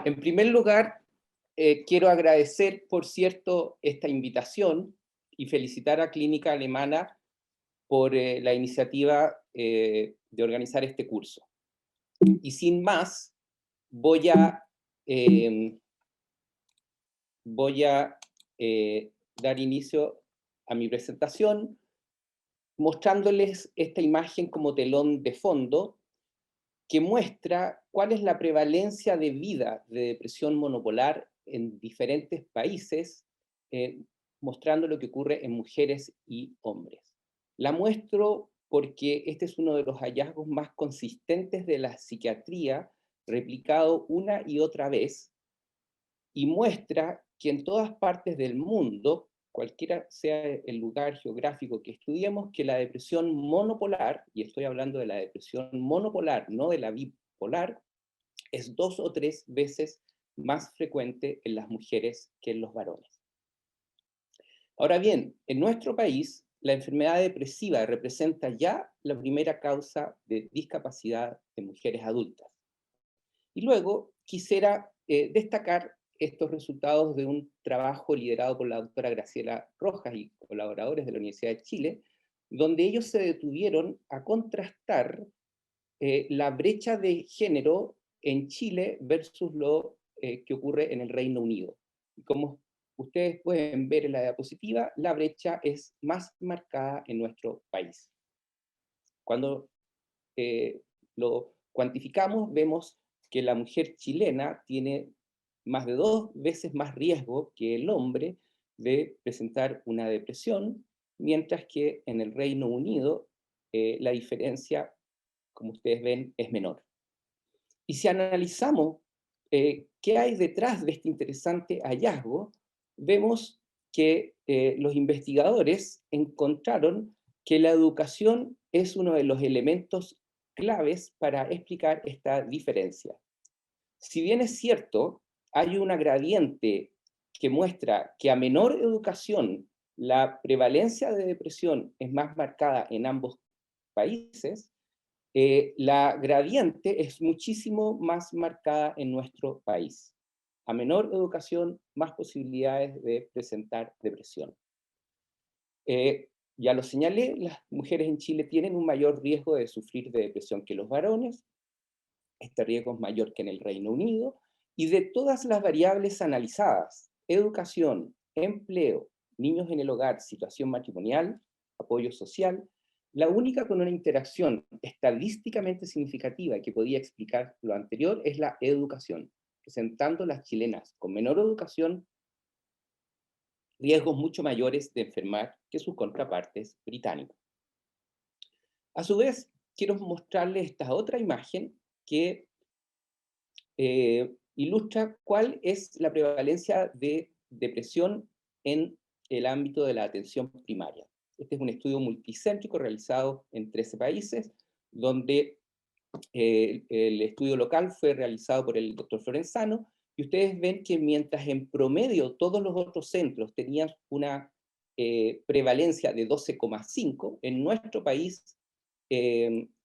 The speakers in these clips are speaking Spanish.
En primer lugar, quiero agradecer, por cierto, esta invitación y felicitar a Clínica Alemana por la iniciativa de organizar este curso. Y sin más, voy a, eh, voy a dar inicio a mi presentación mostrándoles esta imagen como telón de fondo que muestra cuál es la prevalencia de vida de depresión monopolar en diferentes países, mostrando lo que ocurre en mujeres y hombres. La muestro porque este es uno de los hallazgos más consistentes de la psiquiatría, replicado una y otra vez, y muestra que en todas partes del mundo, cualquiera sea el lugar geográfico que estudiemos, que la depresión monopolar, y estoy hablando de la depresión monopolar, no de la bipolar, es 2 o 3 veces más frecuente en las mujeres que en los varones. Ahora bien, en nuestro país, la enfermedad depresiva representa ya la primera causa de discapacidad de mujeres adultas. Y luego quisiera destacar estos resultados de un trabajo liderado por la doctora Graciela Rojas y colaboradores de la Universidad de Chile, donde ellos se detuvieron a contrastar la brecha de género en Chile versus lo que ocurre en el Reino Unido. Y como ustedes pueden ver en la diapositiva, la brecha es más marcada en nuestro país. Cuando lo cuantificamos, vemos que la mujer chilena tiene más de 2 veces más riesgo que el hombre de presentar una depresión, mientras que en el Reino Unido la diferencia, como ustedes ven, es menor. Y si analizamos qué hay detrás de este interesante hallazgo, vemos que los investigadores encontraron que la educación es uno de los elementos claves para explicar esta diferencia. Si bien es cierto, hay una gradiente que muestra que a menor educación la prevalencia de depresión es más marcada en ambos países, la gradiente es muchísimo más marcada en nuestro país. A menor educación, más posibilidades de presentar depresión. Ya lo señalé, las mujeres en Chile tienen un mayor riesgo de sufrir de depresión que los varones. Este riesgo es mayor que en el Reino Unido. Y de todas las variables analizadas, educación, empleo, niños en el hogar, situación matrimonial, apoyo social, la única con una interacción estadísticamente significativa que podía explicar lo anterior es la educación, presentando las chilenas con menor educación riesgos mucho mayores de enfermar que sus contrapartes británicos. A su vez, quiero mostrarles esta otra imagen que ilustra cuál es la prevalencia de depresión en el ámbito de la atención primaria. Este es un estudio multicéntrico realizado en 13 países, donde el estudio local fue realizado por el doctor Florenzano, y ustedes ven que mientras en promedio todos los otros centros tenían una prevalencia de 12,5, en nuestro país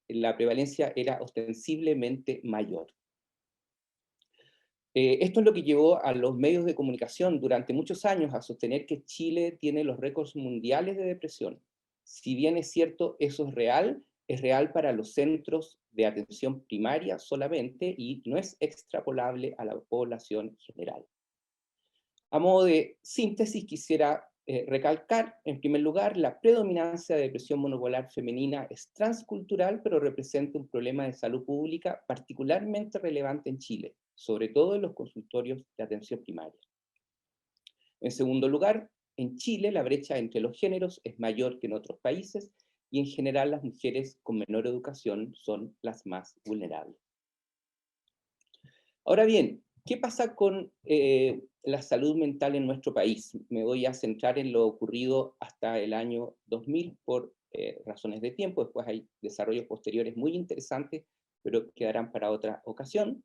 la prevalencia era ostensiblemente mayor. Esto es lo que llevó a los medios de comunicación durante muchos años a sostener que Chile tiene los récords mundiales de depresión. Si bien es cierto, eso es real para los centros de atención primaria solamente y no es extrapolable a la población general. A modo de síntesis, quisiera recalcar, en primer lugar, la predominancia de depresión monopolar femenina es transcultural, pero representa un problema de salud pública particularmente relevante en Chile, sobre todo en los consultorios de atención primaria. En segundo lugar, en Chile la brecha entre los géneros es mayor que en otros países y en general las mujeres con menor educación son las más vulnerables. Ahora bien, ¿qué pasa con la salud mental en nuestro país? Me voy a centrar en lo ocurrido hasta el año 2000 por razones de tiempo. Después hay desarrollos posteriores muy interesantes, pero quedarán para otra ocasión.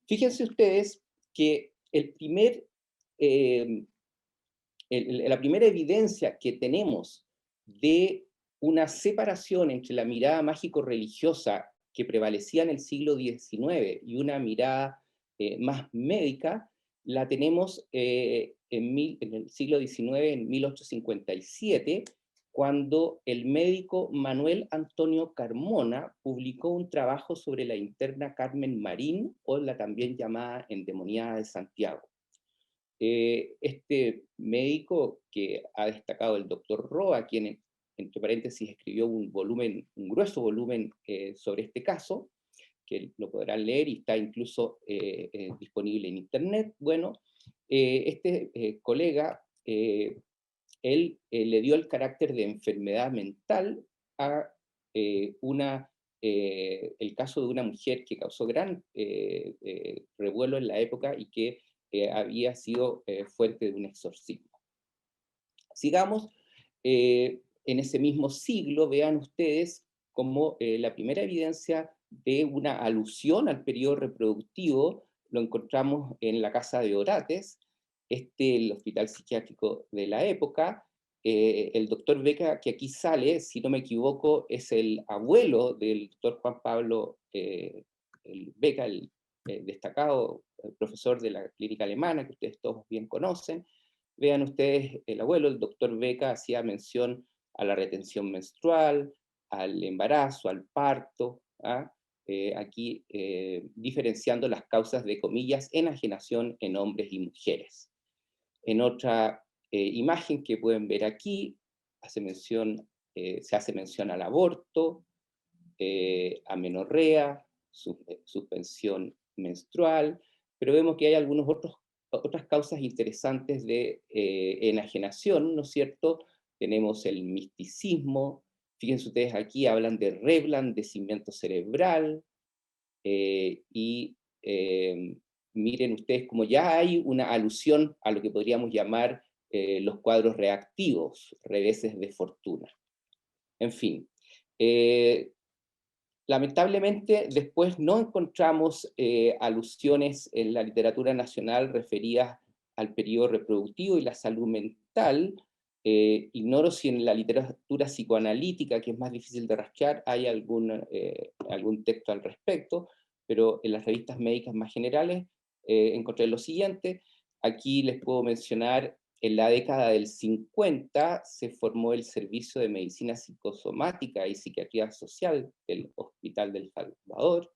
Fíjense ustedes que la primera evidencia que tenemos de una separación entre la mirada mágico-religiosa que prevalecía en el siglo XIX y una mirada más médica, la tenemos en el siglo XIX, en 1857, cuando el médico Manuel Antonio Carmona publicó un trabajo sobre la interna Carmen Marín, o la también llamada endemoniada de Santiago. Este médico que ha destacado el doctor Roa, quien entre paréntesis escribió un grueso volumen sobre este caso, que lo podrán leer y está incluso disponible en internet. Bueno, este colega, él le dio el carácter de enfermedad mental a el caso de una mujer que causó gran revuelo en la época y que había sido fuente de un exorcismo. Sigamos, en ese mismo siglo, vean ustedes como la primera evidencia de una alusión al periodo reproductivo lo encontramos en la casa de Orates, el hospital psiquiátrico de la época. El doctor Beca, que aquí sale, si no me equivoco, es el abuelo del doctor Juan Pablo Beca, el destacado profesor de la clínica alemana, que ustedes todos bien conocen. Vean ustedes, el abuelo, el doctor Beca, hacía mención a la retención menstrual, al embarazo, al parto, ¿ah? Aquí diferenciando las causas de, comillas, enajenación en hombres y mujeres. En otra imagen que pueden ver aquí, se hace mención al aborto, amenorrea, suspensión menstrual, pero vemos que hay otras causas interesantes de enajenación, ¿no es cierto? Tenemos el misticismo, fíjense ustedes aquí, hablan de reblandecimiento cerebral, y miren ustedes como ya hay una alusión a lo que podríamos llamar los cuadros reactivos, reveses de fortuna. En fin, lamentablemente después no encontramos alusiones en la literatura nacional referidas al periodo reproductivo y la salud mental. Ignoro si en la literatura psicoanalítica, que es más difícil de rastrear, hay algún texto al respecto, pero en las revistas médicas más generales encontré lo siguiente. Aquí les puedo mencionar, en la década del 50 se formó el Servicio de Medicina Psicosomática y Psiquiatría Social del Hospital del Salvador,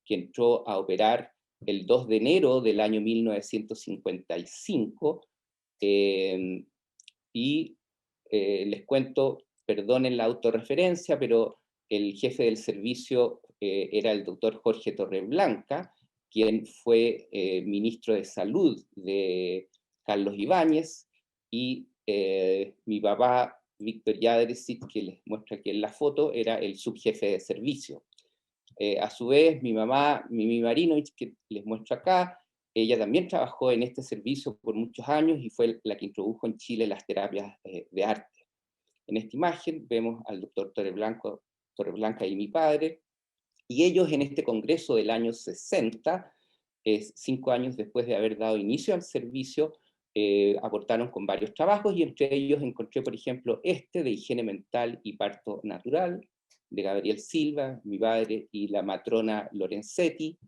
que entró a operar el 2 de enero del año 1955, y les cuento, perdonen la autorreferencia, pero el jefe del servicio era el doctor Jorge Torreblanca, quien fue ministro de Salud de Carlos Ibáñez, y mi papá, Víctor Yadresic, que les muestra aquí en la foto, era el subjefe de servicio. A su vez, mi mamá, Mimi Marinovich, que les muestro acá, ella también trabajó en este servicio por muchos años y fue la que introdujo en Chile las terapias de arte. En esta imagen vemos al doctor Torreblanca y mi padre, y ellos en este congreso del año 60, 5 años después de haber dado inicio al servicio, aportaron con varios trabajos, y entre ellos encontré, por ejemplo, de higiene mental y parto natural, de Gabriel Silva, mi padre, y la matrona Lorenzetti.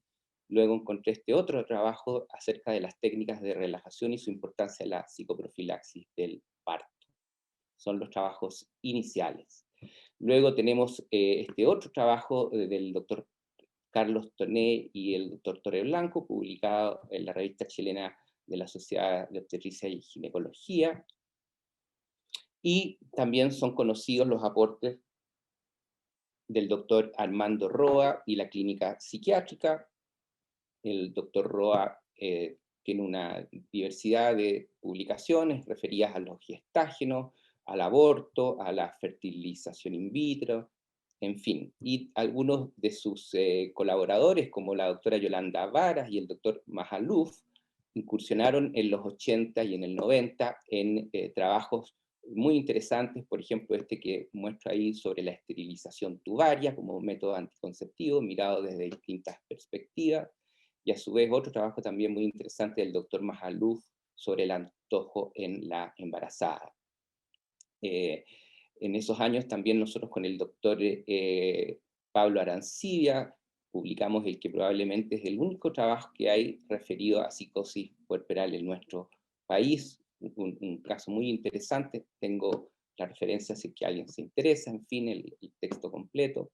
Luego encontré este otro trabajo acerca de las técnicas de relajación y su importancia en la psicoprofilaxis del parto. Son los trabajos iniciales. Luego tenemos este otro trabajo del doctor Carlos Toné y el doctor Torreblanca, publicado en la revista chilena de la Sociedad de Obstetricia y Ginecología. Y también son conocidos los aportes del doctor Armando Roa y la clínica psiquiátrica. El doctor Roa tiene una diversidad de publicaciones referidas a los gestágenos, al aborto, a la fertilización in vitro, en fin. Y algunos de sus colaboradores, como la doctora Yolanda Varas y el doctor Majaluf, incursionaron en los 80 y en el 90 en trabajos muy interesantes, por ejemplo, que muestro ahí sobre la esterilización tubaria como método anticonceptivo, mirado desde distintas perspectivas, y a su vez otro trabajo también muy interesante del doctor Majaluf sobre el antojo en la embarazada. En esos años también nosotros con el doctor Pablo Arancibia publicamos el que probablemente es el único trabajo que hay referido a psicosis puerperal en nuestro país, un caso muy interesante. Tengo la referencia si es que alguien se interesa, en fin, el texto completo.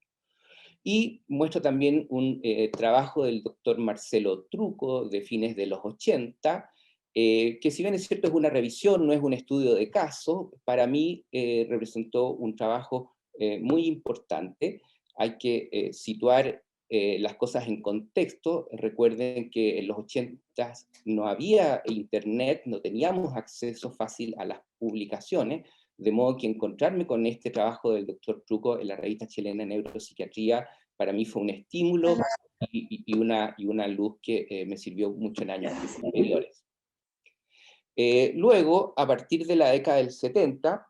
Y muestro también un trabajo del doctor Marcelo Truco, de fines de los 80, que si bien es cierto es una revisión, no es un estudio de caso, para mí representó un trabajo muy importante. Hay que situar las cosas en contexto. Recuerden que en los 80 no había internet, no teníamos acceso fácil a las publicaciones, de modo que encontrarme con este trabajo del doctor Truco en la revista chilena de Neuropsiquiatría para mí fue un estímulo y una luz que me sirvió mucho en años anteriores. Luego, a partir de la década del 70,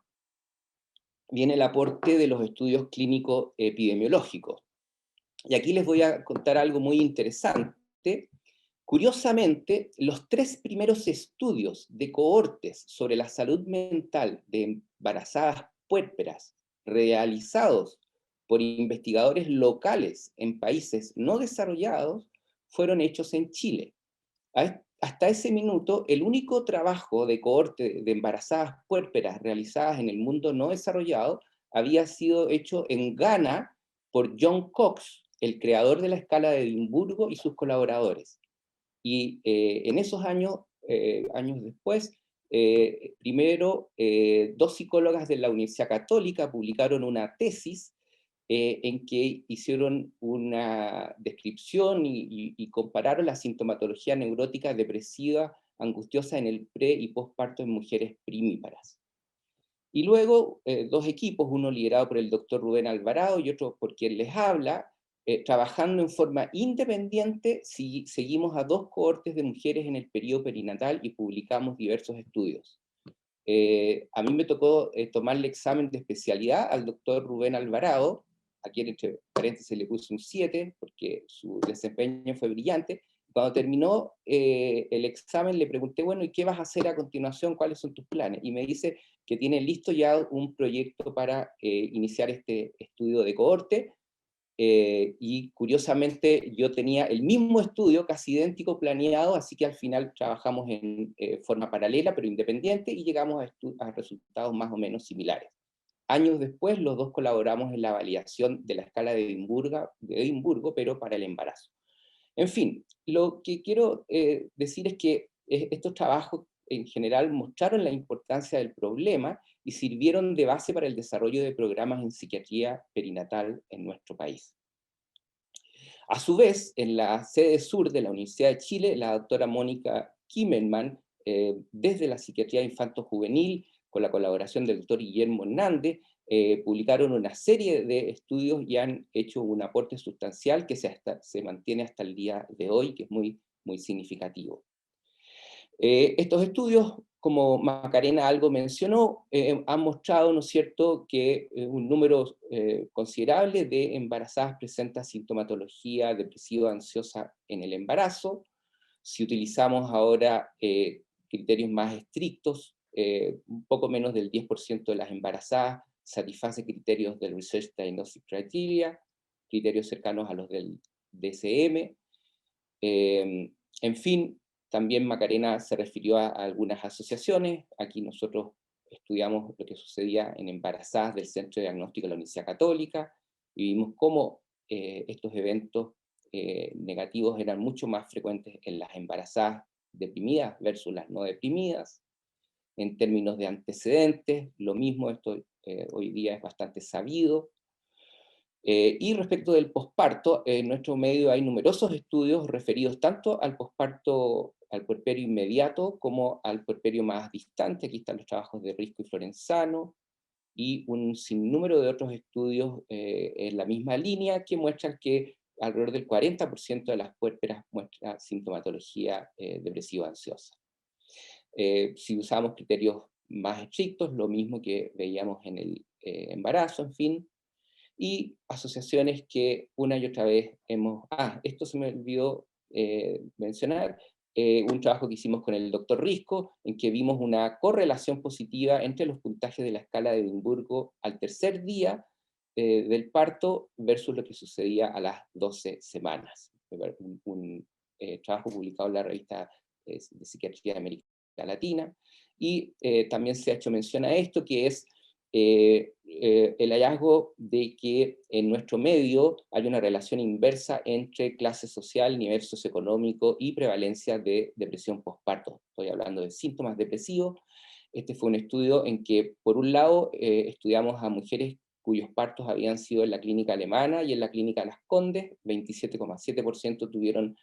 viene el aporte de los estudios clínicos epidemiológicos. Y aquí les voy a contar algo muy interesante. Curiosamente, los 3 primeros estudios de cohortes sobre la salud mental de embarazadas puérperas realizados por investigadores locales en países no desarrollados fueron hechos en Chile. Hasta ese minuto, el único trabajo de cohorte de embarazadas puérperas realizadas en el mundo no desarrollado había sido hecho en Ghana por John Cox, el creador de la escala de Edimburgo, y sus colaboradores. Y en esos años, años después, primero, 2 psicólogas de la Universidad Católica publicaron una tesis en que hicieron una descripción y compararon la sintomatología neurótica depresiva angustiosa en el pre y posparto en mujeres primíparas. Y luego 2 equipos, uno liderado por el doctor Rubén Alvarado y otro por quien les habla, trabajando en forma independiente, seguimos a 2 cohortes de mujeres en el periodo perinatal y publicamos diversos estudios. A mí me tocó tomarle examen de especialidad al doctor Rubén Alvarado, a quien entre paréntesis le puse un 7, porque su desempeño fue brillante. Cuando terminó el examen le pregunté, bueno, ¿y qué vas a hacer a continuación? ¿Cuáles son tus planes? Y me dice que tiene listo ya un proyecto para iniciar este estudio de cohorte, y curiosamente yo tenía el mismo estudio, casi idéntico, planeado, así que al final trabajamos en forma paralela, pero independiente, y llegamos a resultados más o menos similares. Años después, los 2 colaboramos en la validación de la escala de Edimburgo, pero para el embarazo. En fin, lo que quiero decir es que estos trabajos en general mostraron la importancia del problema y sirvieron de base para el desarrollo de programas en psiquiatría perinatal en nuestro país. A su vez, en la sede sur de la Universidad de Chile, la doctora Mónica Kimmelman, desde la psiquiatría infanto-juvenil, con la colaboración del doctor Guillermo Hernández, publicaron una serie de estudios y han hecho un aporte sustancial que se mantiene hasta el día de hoy, que es muy, muy significativo. Estos estudios, como Macarena algo mencionó, han mostrado, ¿no es cierto?, que un número considerable de embarazadas presenta sintomatología depresiva ansiosa en el embarazo. Si utilizamos ahora criterios más estrictos, un poco menos del 10% de las embarazadas satisface criterios del Research Diagnostic Criteria, criterios cercanos a los del DSM. En fin, también Macarena se refirió a algunas asociaciones. Aquí nosotros estudiamos lo que sucedía en embarazadas del Centro de Diagnóstico de la Universidad Católica y vimos cómo estos eventos negativos eran mucho más frecuentes en las embarazadas deprimidas versus las no deprimidas. En términos de antecedentes, lo mismo, esto hoy día es bastante sabido. Y respecto del posparto, en nuestro medio hay numerosos estudios referidos tanto al posparto, al puerperio inmediato, como al puerperio más distante. Aquí están los trabajos de Risco y Florenzano, y un sinnúmero de otros estudios en la misma línea que muestran que alrededor del 40% de las puérperas muestra sintomatología depresiva ansiosa. Si usamos criterios más estrictos, lo mismo que veíamos en el embarazo, en fin, y asociaciones que una y otra vez hemos... esto se me olvidó mencionar, un trabajo que hicimos con el doctor Risco, en que vimos una correlación positiva entre los puntajes de la escala de Edimburgo al tercer día del parto versus lo que sucedía a las 12 semanas. Un trabajo publicado en la revista de Psiquiatría de América Latina, y también se ha hecho mención a esto, que es el hallazgo de que en nuestro medio hay una relación inversa entre clase social, nivel socioeconómico y prevalencia de depresión postparto. Estoy hablando de síntomas depresivos. Este fue un estudio en que, por un lado, estudiamos a mujeres cuyos partos habían sido en la clínica alemana y en la clínica Las Condes. 27,7%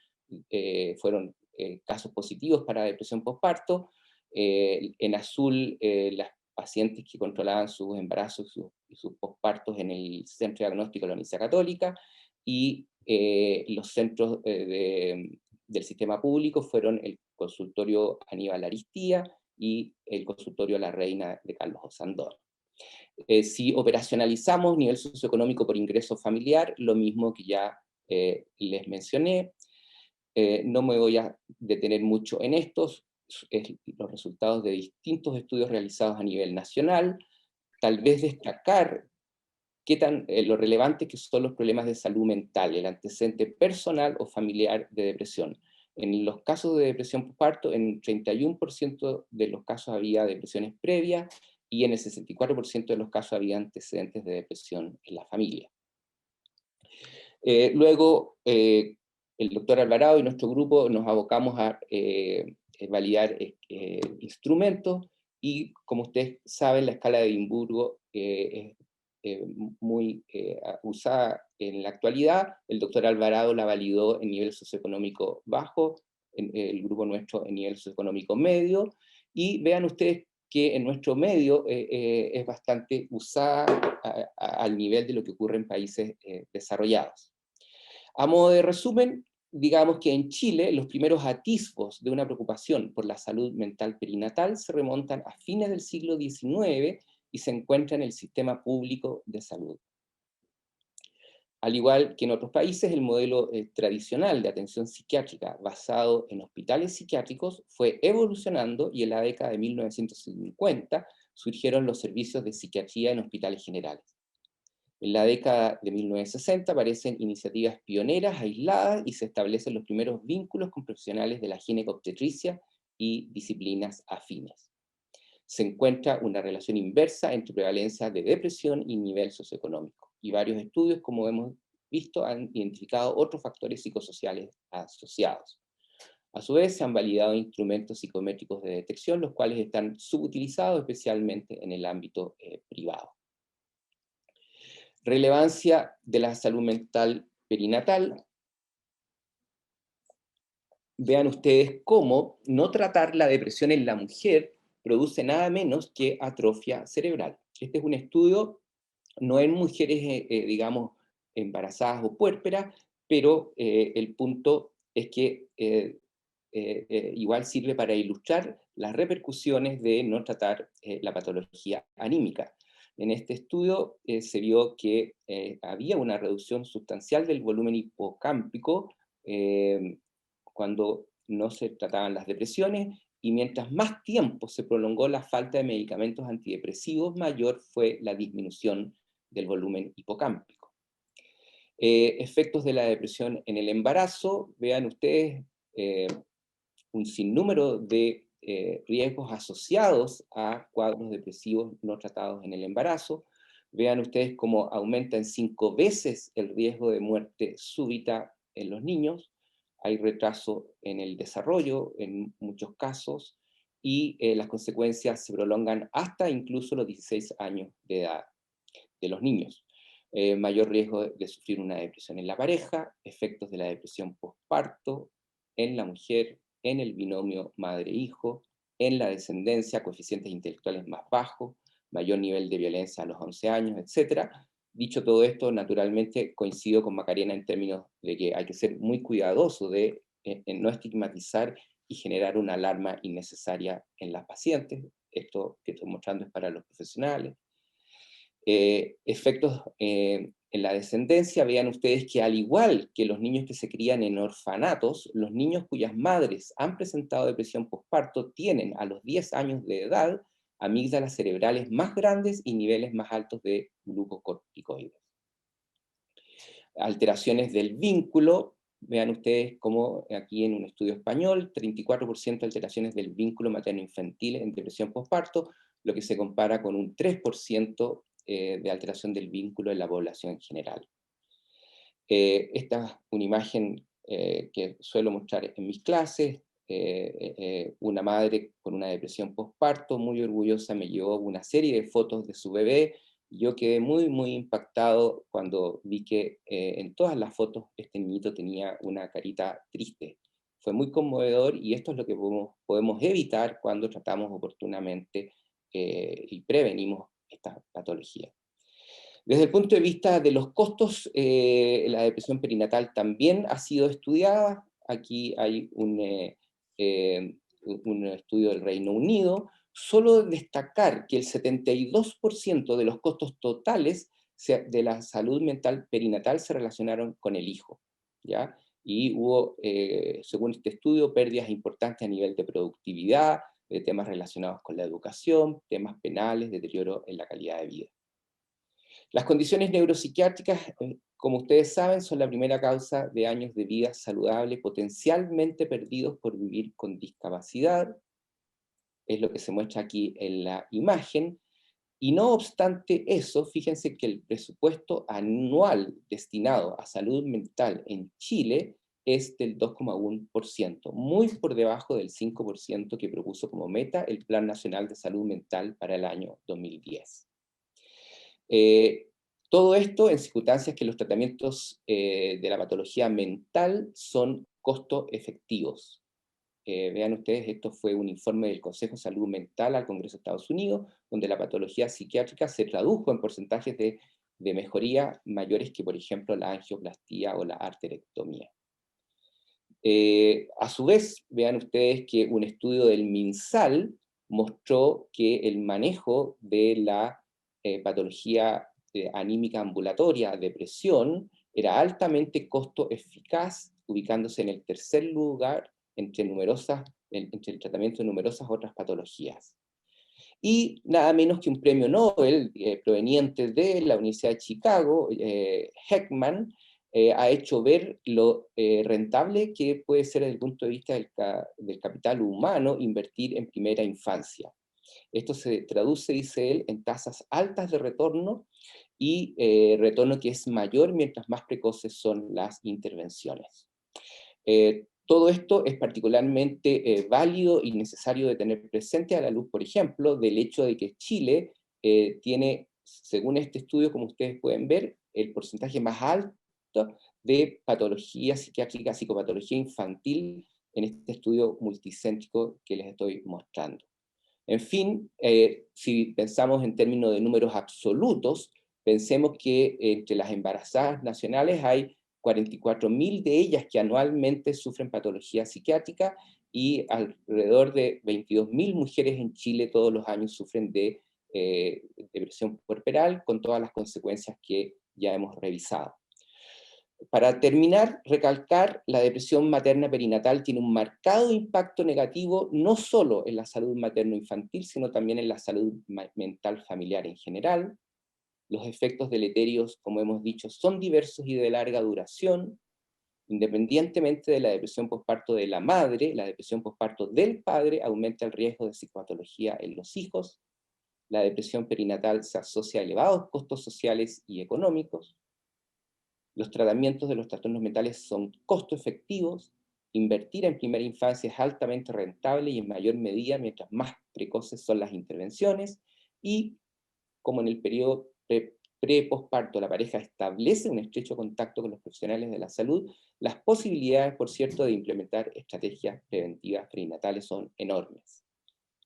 fueron casos positivos para depresión postparto. En azul, las pacientes que controlaban sus embarazos y sus pospartos en el Centro de Diagnóstico de la Universidad Católica, y los centros del sistema público fueron el consultorio Aníbal Aristía y el consultorio La Reina de Carlos Osandón. Si operacionalizamos nivel socioeconómico por ingreso familiar, lo mismo que ya les mencioné. No me voy a detener mucho en estos, los resultados de distintos estudios realizados a nivel nacional. Tal vez destacar lo relevante que son los problemas de salud mental, el antecedente personal o familiar de depresión. En los casos de depresión postparto, en 31% de los casos había depresiones previas, y en el 64% de los casos había antecedentes de depresión en la familia. Luego, el doctor Alvarado y nuestro grupo nos abocamos a validar instrumentos, y como ustedes saben, la escala de Edimburgo es muy usada en la actualidad. El doctor Alvarado la validó en nivel socioeconómico bajo, el grupo nuestro en nivel socioeconómico medio, y vean ustedes que en nuestro medio es bastante usada al nivel de lo que ocurre en países desarrollados. A modo de resumen, digamos que en Chile los primeros atisbos de una preocupación por la salud mental perinatal se remontan a fines del siglo XIX y se encuentran en el sistema público de salud. Al igual que en otros países, el modelo tradicional de atención psiquiátrica basado en hospitales psiquiátricos fue evolucionando, y en la década de 1950 surgieron los servicios de psiquiatría en hospitales generales. En la década de 1960 aparecen iniciativas pioneras aisladas y se establecen los primeros vínculos con profesionales de la ginecobstetricia y disciplinas afines. Se encuentra una relación inversa entre prevalencia de depresión y nivel socioeconómico, y varios estudios, como hemos visto, han identificado otros factores psicosociales asociados. A su vez, se han validado instrumentos psicométricos de detección, los cuales están subutilizados especialmente en el ámbito privado. Relevancia de la salud mental perinatal. Vean ustedes cómo no tratar la depresión en la mujer produce nada menos que atrofia cerebral. Este es un estudio, no en mujeres, digamos, embarazadas o puérperas, pero el punto es que igual sirve para ilustrar las repercusiones de no tratar la patología anímica. En este estudio se vio que había una reducción sustancial del volumen hipocámpico cuando no se trataban las depresiones, y mientras más tiempo se prolongó la falta de medicamentos antidepresivos, mayor fue la disminución del volumen hipocámpico. Efectos de la depresión en el embarazo. Vean ustedes un sinnúmero de riesgos asociados a cuadros depresivos no tratados en el embarazo. Vean ustedes cómo aumenta en 5 veces el riesgo de muerte súbita en los niños. Hay retraso en el desarrollo en muchos casos, y las consecuencias se prolongan hasta incluso los 16 años de edad de los niños. Mayor riesgo de sufrir una depresión en la pareja, efectos de la depresión postparto en la mujer, en el binomio madre-hijo, en la descendencia, coeficientes intelectuales más bajos, mayor nivel de violencia a los 11 años, etc. Dicho todo esto, naturalmente coincido con Macarena en términos de que hay que ser muy cuidadoso de en no estigmatizar y generar una alarma innecesaria en las pacientes. Esto que estoy mostrando es para los profesionales. Efectos en la descendencia. Vean ustedes que, al igual que los niños que se crían en orfanatos, los niños cuyas madres han presentado depresión postparto tienen a los 10 años de edad amígdalas cerebrales más grandes y niveles más altos de glucocorticoides. Alteraciones del vínculo, vean ustedes como aquí en un estudio español, 34% de alteraciones del vínculo materno-infantil en depresión postparto, lo que se compara con un 3% de alteración del vínculo en la población en general. Esta es una imagen que suelo mostrar en mis clases. Una madre con una depresión postparto, muy orgullosa, me llevó una serie de fotos de su bebé. Yo quedé muy, muy impactado cuando vi que en todas las fotos este niñito tenía una carita triste. Fue muy conmovedor, y esto es lo que podemos evitar cuando tratamos oportunamente y prevenimos esta patología. Desde el punto de vista de los costos, la depresión perinatal también ha sido estudiada. Aquí hay un estudio del Reino Unido. Solo destacar que el 72% de los costos totales de la salud mental perinatal se relacionaron con el hijo, ¿ya? Y hubo, según este estudio, pérdidas importantes a nivel de productividad, de temas relacionados con la educación, temas penales, deterioro en la calidad de vida. Las condiciones neuropsiquiátricas, como ustedes saben, son la primera causa de años de vida saludable potencialmente perdidos por vivir con discapacidad. Es lo que se muestra aquí en la imagen. Y no obstante eso, fíjense que el presupuesto anual destinado a salud mental en Chile es del 2,1%, muy por debajo del 5% que propuso como meta el Plan Nacional de Salud Mental para el año 2010. Todo esto en circunstancias que los tratamientos de la patología mental son costo efectivos. Vean ustedes, esto fue un informe del Consejo de Salud Mental al Congreso de Estados Unidos, donde la patología psiquiátrica se tradujo en porcentajes de mejoría mayores que, por ejemplo, la angioplastía o la arterectomía. A su vez, vean ustedes que un estudio del MinSal mostró que el manejo de la patología anímica ambulatoria, depresión, era altamente costo eficaz, ubicándose en el tercer lugar entre el tratamiento de numerosas otras patologías. Y nada menos que un premio Nobel proveniente de la Universidad de Chicago, Heckman, ha hecho ver lo rentable que puede ser desde el punto de vista del capital humano invertir en primera infancia. Esto se traduce, dice él, en tasas altas de retorno, y retorno que es mayor mientras más precoces son las intervenciones. Todo esto es particularmente válido y necesario de tener presente a la luz, por ejemplo, del hecho de que Chile tiene, según este estudio, como ustedes pueden ver, el porcentaje más alto de patología psiquiátrica, psicopatología infantil, en este estudio multicéntrico que les estoy mostrando. En fin, si pensamos en términos de números absolutos, pensemos que entre las embarazadas nacionales hay 44.000 de ellas que anualmente sufren patología psiquiátrica, y alrededor de 22.000 mujeres en Chile todos los años sufren de depresión puerperal, con todas las consecuencias que ya hemos revisado. Para terminar, recalcar, la depresión materna perinatal tiene un marcado impacto negativo no solo en la salud materno-infantil, sino también en la salud mental familiar en general. Los efectos deleterios, como hemos dicho, son diversos y de larga duración. Independientemente de la depresión posparto de la madre, la depresión posparto del padre aumenta el riesgo de psicopatología en los hijos. La depresión perinatal se asocia a elevados costos sociales y económicos. Los tratamientos de los trastornos mentales son costo efectivos. Invertir en primera infancia es altamente rentable y en mayor medida mientras más precoces son las intervenciones. Y como en el periodo pre-posparto la pareja establece un estrecho contacto con los profesionales de la salud, las posibilidades, por cierto, de implementar estrategias preventivas perinatales son enormes.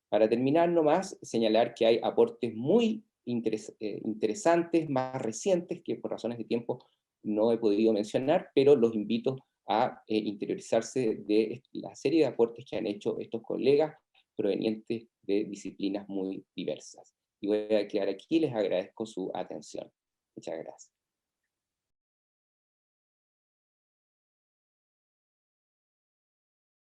Para terminar nomás, señalar que hay aportes muy interesantes, más recientes, que por razones de tiempo no he podido mencionar, pero los invito a interiorizarse de la serie de aportes que han hecho estos colegas provenientes de disciplinas muy diversas. Y voy a quedar aquí, les agradezco su atención. Muchas gracias.